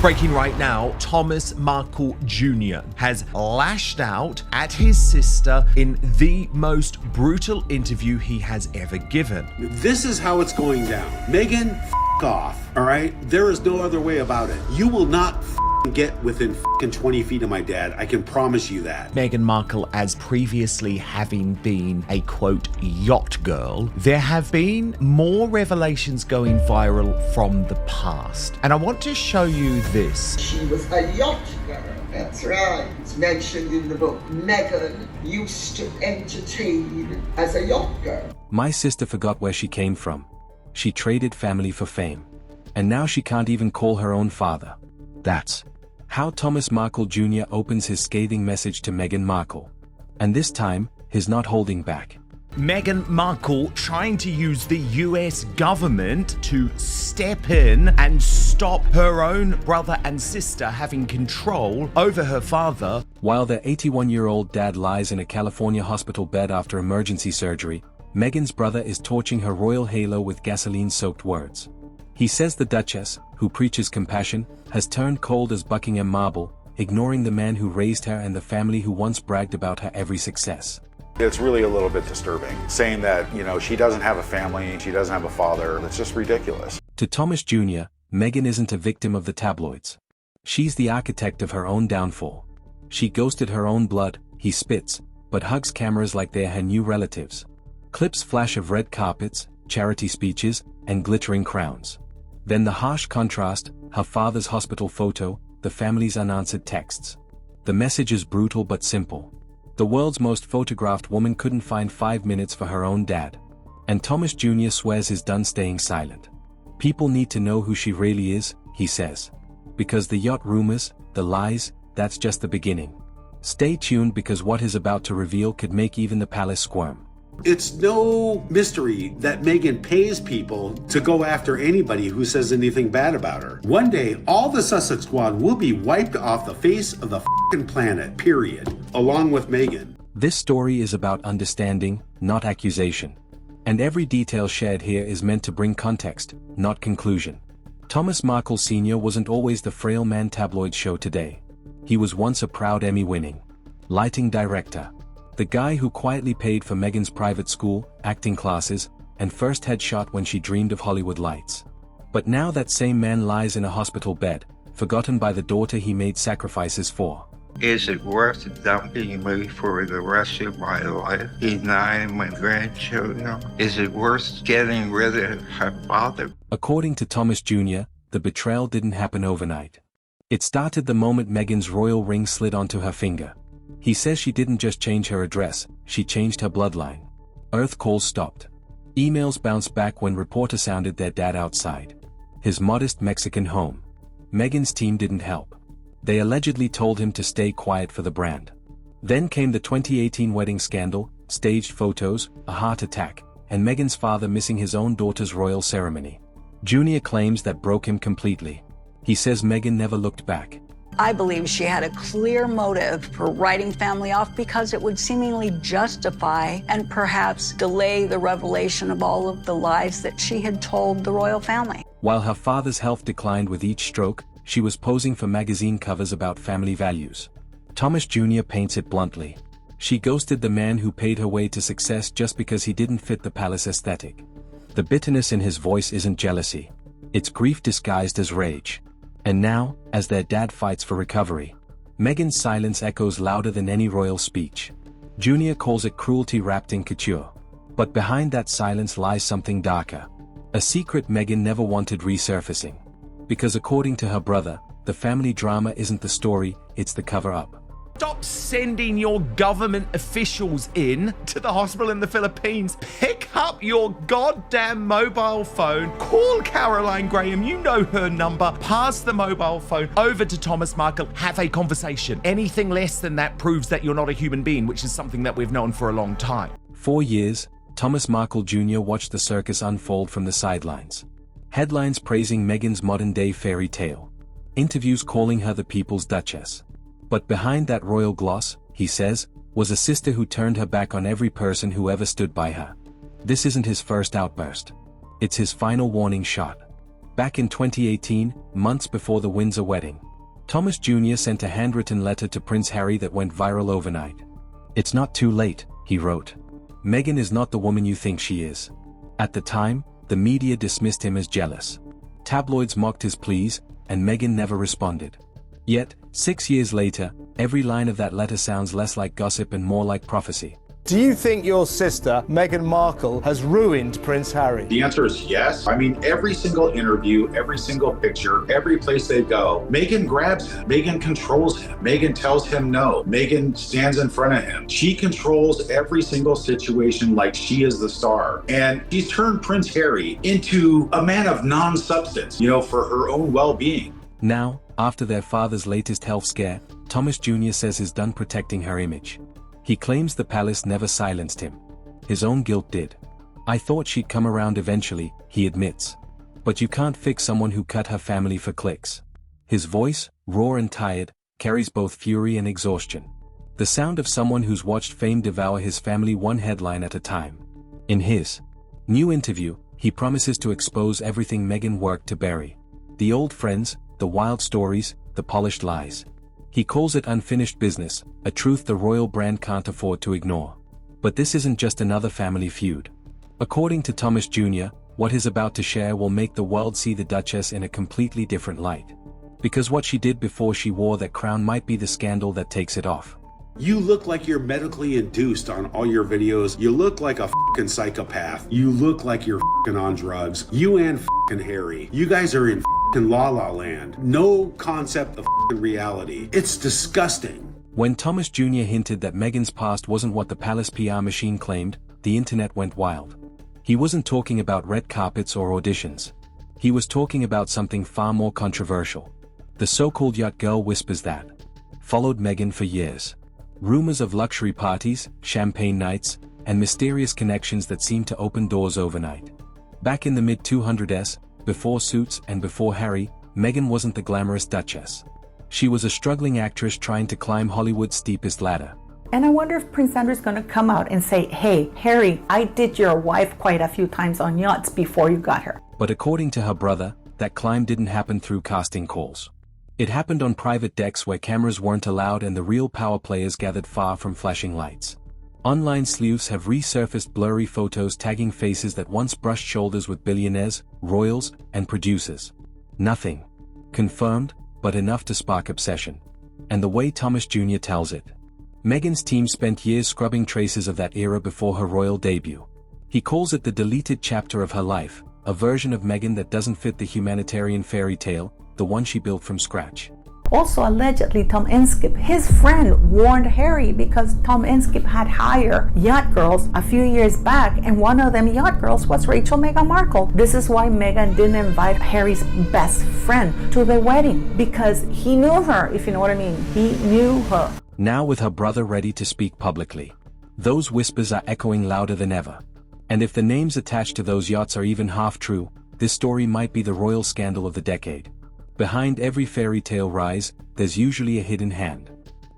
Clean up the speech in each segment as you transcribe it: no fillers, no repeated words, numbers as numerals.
Breaking right now, Thomas Markle Jr. has lashed out at his sister in the most brutal interview he has ever given. This is how it's going down. Meghan, off, all right? There is no other way about it. You will not get within 20 feet of my dad. I can promise you that. Meghan Markle, as previously having been a quote yacht girl, there have been more revelations going viral from the past. And I want to show you this. She was a yacht girl. That's right. It's mentioned in the book. Meghan used to entertain as a yacht girl. My sister forgot where she came from. She traded family for fame. And now she can't even call her own father. That's how Thomas Markle Jr. opens his scathing message to Meghan Markle. And this time, he's not holding back. Meghan Markle trying to use the US government to step in and stop her own brother and sister having control over her father. While their 81-year-old dad lies in a California hospital bed after emergency surgery, Meghan's brother is torching her royal halo with gasoline-soaked words. He says the Duchess, who preaches compassion, has turned cold as Buckingham marble, ignoring the man who raised her and the family who once bragged about her every success. It's really a little bit disturbing, saying that, she doesn't have a family, she doesn't have a father. It's just ridiculous. To Thomas Jr., Meghan isn't a victim of the tabloids. She's the architect of her own downfall. She ghosted her own blood, he spits, but hugs cameras like they're her new relatives. Clips flash of red carpets, charity speeches, and glittering crowns. Then the harsh contrast, her father's hospital photo, the family's unanswered texts. The message is brutal but simple. The world's most photographed woman couldn't find 5 minutes for her own dad. And Thomas Jr. swears he's done staying silent. People need to know who she really is, he says. Because the yacht rumors, the lies, that's just the beginning. Stay tuned because what he's about to reveal could make even the palace squirm. It's no mystery that Meghan pays people to go after anybody who says anything bad about her. One day, all the Sussex squad will be wiped off the face of the planet, period, along with Meghan. This story is about understanding, not accusation. And every detail shared here is meant to bring context, not conclusion. Thomas Markle Sr. wasn't always the frail man tabloids show today. He was once a proud Emmy-winning lighting director. The guy who quietly paid for Meghan's private school, acting classes, and first headshot when she dreamed of Hollywood lights. But now that same man lies in a hospital bed, forgotten by the daughter he made sacrifices for. Is it worth dumping me for the rest of my life, denying my grandchildren? Is it worth getting rid of her father? According to Thomas Jr., the betrayal didn't happen overnight. It started the moment Meghan's royal ring slid onto her finger. He says she didn't just change her address, she changed her bloodline. Earth calls stopped. Emails bounced back when reporters sounded their dad outside his modest Mexican home. Meghan's team didn't help. They allegedly told him to stay quiet for the brand. Then came the 2018 wedding scandal, staged photos, a heart attack, and Meghan's father missing his own daughter's royal ceremony. Junior claims that broke him completely. He says Meghan never looked back. I believe she had a clear motive for writing family off because it would seemingly justify and perhaps delay the revelation of all of the lies that she had told the royal family. While her father's health declined with each stroke, she was posing for magazine covers about family values. Thomas Jr. paints it bluntly. She ghosted the man who paid her way to success just because he didn't fit the palace aesthetic. The bitterness in his voice isn't jealousy. It's grief disguised as rage. And now, as their dad fights for recovery, Meghan's silence echoes louder than any royal speech. Junior calls it cruelty wrapped in couture. But behind that silence lies something darker. A secret Meghan never wanted resurfacing. Because according to her brother, the family drama isn't the story, it's the cover-up. Stop sending your government officials in to the hospital in the Philippines. Pick up your goddamn mobile phone. Call Caroline Graham. You know her number. Pass the mobile phone over to Thomas Markle. Have a conversation. Anything less than that proves that you're not a human being, which is something that we've known for a long time. 4 years, Thomas Markle Jr. watched the circus unfold from the sidelines. Headlines praising Meghan's modern-day fairy tale. Interviews calling her the people's duchess. But behind that royal gloss, he says, was a sister who turned her back on every person who ever stood by her. This isn't his first outburst. It's his final warning shot. Back in 2018, months before the Windsor wedding, Thomas Jr. sent a handwritten letter to Prince Harry that went viral overnight. "It's not too late," he wrote. "Meghan is not the woman you think she is." At the time, the media dismissed him as jealous. Tabloids mocked his pleas, and Meghan never responded. Yet, 6 years later, every line of that letter sounds less like gossip and more like prophecy. Do you think your sister, Meghan Markle, has ruined Prince Harry? The answer is yes. I mean, every single interview, every single picture, every place they go, Meghan grabs him. Meghan controls him. Meghan tells him no. Meghan stands in front of him. She controls every single situation like she is the star. And she's turned Prince Harry into a man of non-substance, for her own well-being. Now, after their father's latest health scare, Thomas Jr. says he's done protecting her image. He claims the palace never silenced him. His own guilt did. "I thought she'd come around eventually," he admits. But you can't fix someone who cut her family for clicks. His voice, raw and tired, carries both fury and exhaustion. The sound of someone who's watched fame devour his family one headline at a time. In his new interview, he promises to expose everything Meghan worked to bury. The old friends, the wild stories, the polished lies. He calls it unfinished business, a truth the royal brand can't afford to ignore. But this isn't just another family feud. According to Thomas Jr., what he's about to share will make the world see the Duchess in a completely different light. Because what she did before she wore that crown might be the scandal that takes it off. You look like you're medically induced on all your videos. You look like a fucking psychopath. You look like you're fucking on drugs. You and fucking Harry. You guys are in fucking la la land. No concept of fucking reality. It's disgusting. When Thomas Jr. hinted that Meghan's past wasn't what the palace PR machine claimed, the internet went wild. He wasn't talking about red carpets or auditions. He was talking about something far more controversial. The so-called Yacht girl whispers that followed Meghan for years. Rumors of luxury parties, champagne nights, and mysterious connections that seemed to open doors overnight. Back in the mid-200s, before Suits and before Harry, Meghan wasn't the glamorous Duchess. She was a struggling actress trying to climb Hollywood's steepest ladder. And I wonder if Prince Andrew's going to come out and say, "Hey, Harry, I did your wife quite a few times on yachts before you got her." But according to her brother, that climb didn't happen through casting calls. It happened on private decks where cameras weren't allowed and the real power players gathered far from flashing lights. Online sleuths have resurfaced blurry photos tagging faces that once brushed shoulders with billionaires, royals, and producers. Nothing confirmed, but enough to spark obsession. And the way Thomas Jr. tells it. Meghan's team spent years scrubbing traces of that era before her royal debut. He calls it the deleted chapter of her life, a version of Meghan that doesn't fit the humanitarian fairy tale, the one she built from scratch. Also, allegedly, Tom Inskip, his friend, warned Harry because Tom Inskip had hired yacht girls a few years back, and one of them yacht girls was Meghan Markle. This is why Meghan didn't invite Harry's best friend to the wedding, because he knew her, if you know what I mean. He knew her. Now with her brother ready to speak publicly, those whispers are echoing louder than ever. And if the names attached to those yachts are even half true, this story might be the royal scandal of the decade. Behind every fairy tale rise, there's usually a hidden hand.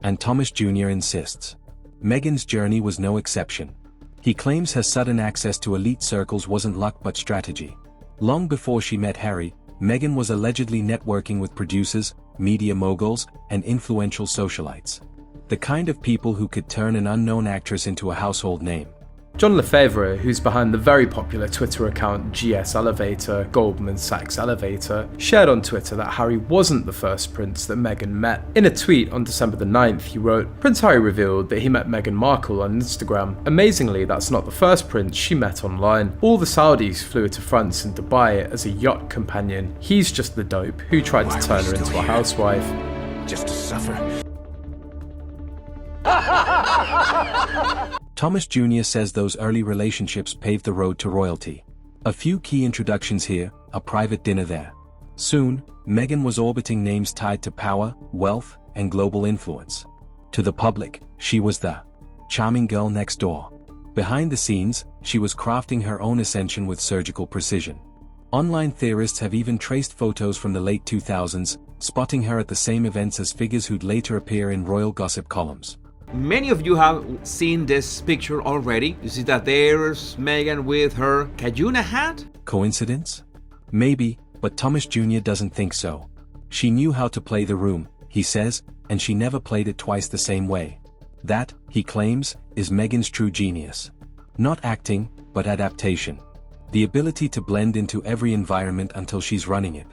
And Thomas Jr. insists. Meghan's journey was no exception. He claims her sudden access to elite circles wasn't luck but strategy. Long before she met Harry, Meghan was allegedly networking with producers, media moguls, and influential socialites. The kind of people who could turn an unknown actress into a household name. John Lefebvre, who's behind the very popular Twitter account GS Elevator, Goldman Sachs Elevator, shared on Twitter that Harry wasn't the first prince that Meghan met. In a tweet on December the 9th, he wrote, "Prince Harry revealed that he met Meghan Markle on Instagram. Amazingly, that's not the first prince she met online. All the Saudis flew her to France and Dubai as a yacht companion. He's just the dope who tried to turn her into a housewife." Just to suffer. Thomas Jr. says those early relationships paved the road to royalty. A few key introductions here, a private dinner there. Soon, Meghan was orbiting names tied to power, wealth, and global influence. To the public, she was the charming girl next door. Behind the scenes, she was crafting her own ascension with surgical precision. Online theorists have even traced photos from the late 2000s, spotting her at the same events as figures who'd later appear in royal gossip columns. Many of you have seen this picture already. You see that there's Meghan with her Cajuna hat. Coincidence? Maybe, But Thomas Jr. doesn't think so. She knew how to play the room, he says, and she never played it twice the same way. That, he claims, is Meghan's true genius. Not acting, but adaptation. The ability to blend into every environment until she's running it.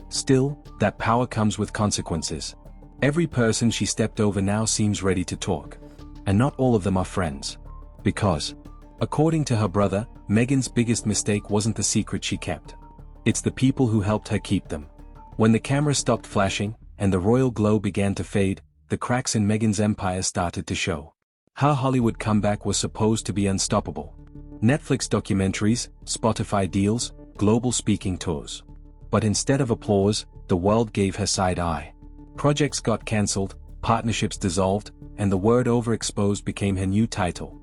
Still, that power comes with consequences. Every person she stepped over now seems ready to talk. And not all of them are friends. Because, according to her brother, Meghan's biggest mistake wasn't the secret she kept. It's the people who helped her keep them. When the camera stopped flashing, and the royal glow began to fade, the cracks in Meghan's empire started to show. Her Hollywood comeback was supposed to be unstoppable. Netflix documentaries, Spotify deals, global speaking tours. But instead of applause, the world gave her side eye. Projects got cancelled, partnerships dissolved, and the word overexposed became her new title.